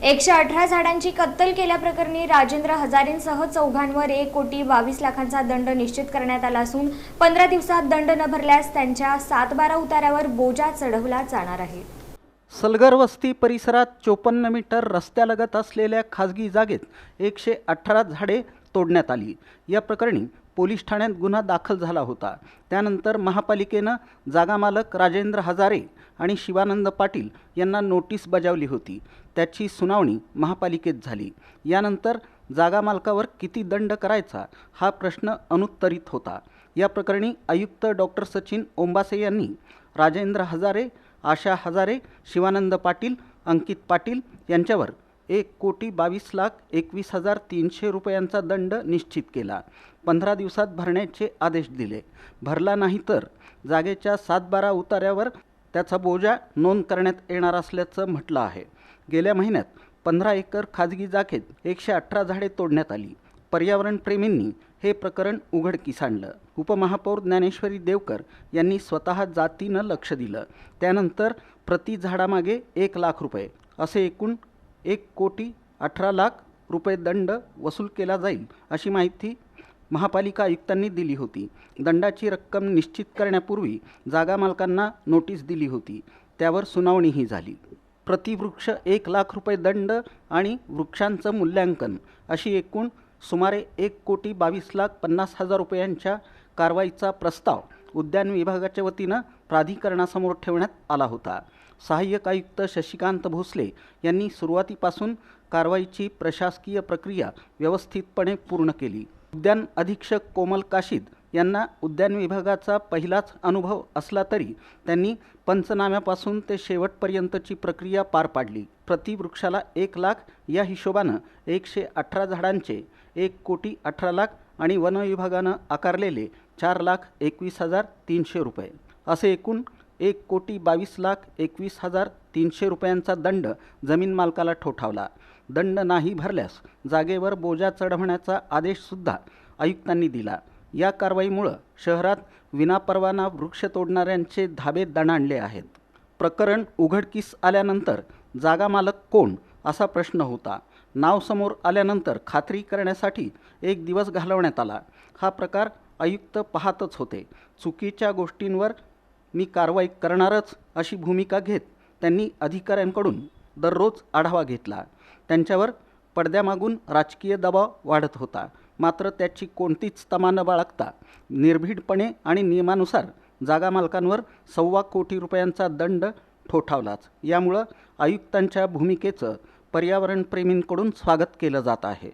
118 झाडांची कत्तल केल्याप्रकरणी राजेंद्र हजारेंसह चौघांवर 1,22,00,000चा दंड निश्चित करण्यात आला असून 15 दिवसात दंड न भरल्यास त्यांच्या 7-12 उतार्यावर बोजा चढवला जाणार आहे। सलगर वस्ती परिसरात 54 मीटर रस्त्यालगत असलेल्या खाजगी जागेत 118 झाडे तोडण्यात आली। या प्रकरणी पोलीस ठाण्यात गुन्हा दाखल झाला होता। त्यानंतर महापालिकेनं जागा मालक राजेंद्र हजारे आणि शिवानंद पाटील यांना नोटीस बजावली होती। त्याची सुनावणी महापालिकेत झाली। यानंतर जागा मालकावर किती दंड करायचा हा प्रश्न अनुत्तरित होता। या प्रकरणी आयुक्त डॉक्टर सचिन ओंबासे यांनी राजेंद्र हजारे, आशा हजारे, शिवानंद पाटील, अंकित पाटील यांच्यावर 1,22,21,300 रुपयांचा दंड निश्चित केला। 15 दिवसात भरण्याचे आदेश दिले। भरला नाही तर जागेच्या 7-12 उतार्यावर त्याचा बोजा नोंद करण्यात येणार असल्याचं म्हटलं आहे। गेल्या महिन्यात 15 एकर खाजगी जागेत 118 झाडे तोडण्यात आली। पर्यावरण प्रेमींनी हे प्रकरण उघडकीस आणलं। उपमहापौर ज्ञानेश्वरी देवकर यांनी स्वतः जातीनं लक्ष दिलं। त्यानंतर प्रति झाडामागे 1 लाख रुपये असे एकूण 1,18,00,000 रुपये दंड वसूल केला जाईल अशी माहिती महापालिका आयुक्तांनी दिली होती। दंडाची रक्कम निश्चित करण्यापूर्वी जागा मालकांना नोटीस दिली होती। त्यावर सुनावणीही झाली। प्रतिवृक्ष 1 लाख रुपये दंड आणि वृक्षांचं मूल्यांकन अशी एकूण सुमारे 1,22,50,000 रुपयांच्या कारवाईचा प्रस्ताव उद्यान विभागाच्या वतीनं प्राधिकरणासमोर ठेवण्यात आला होता। सहाय्यक आयुक्त शशिकांत भोसले यांनी सुरुवातीपासून कारवाईची प्रशासकीय प्रक्रिया व्यवस्थितपणे पूर्ण केली। उद्यान अधीक्षक कोमल काशीद यांना उद्यान विभागाचा पहिलाच अनुभव असला तरी त्यांनी पंचनाम्यापासून ते शेवटपर्यंतची प्रक्रिया पार पाडली। प्रतिवृक्षाला 1 लाख या हिशोबानं 118 झाडांचे 1,18,00,000 आणि वन विभागानं आकारलेले 4,21,300 रुपये असे एकूण 1,22,21,300 रुपयांचा दंड जमीन मालकाला ठोठावला। दंड नाही भरल्यास जागेवर बोजा चढवण्याचा आदेशसुद्धा आयुक्तांनी दिला। या कारवाईमुळे शहरात विनापरवाना वृक्ष तोडणाऱ्यांचे धाबे दणाणले आहेत। प्रकरण उघडकीस आल्यानंतर जागा मालक कोण असा प्रश्न होता। नाव समोर आल्यानंतर खात्री करण्यासाठी 1 दिवस घालवण्यात आला। हा प्रकार आयुक्त पाहतच होते। चुकीच्या गोष्टींवर मी कारवाई करणारच अशी भूमिका घेत त्यांनी अधिकाऱ्यांकडून दररोज आढावा घेतला। त्यांच्यावर पडद्यामागून राजकीय दबाव वाढत होता, मात्र त्याची कोणतीच तमा न बाळगता निर्भीडपणे आणि नियमानुसार जागा मालकांवर 1,25 कोटी रुपयांचा दंड ठोठावलाच। यामुळं आयुक्तांच्या भूमिकेचं पर्यावरण प्रेमींकडून स्वागत केलं जात आहे।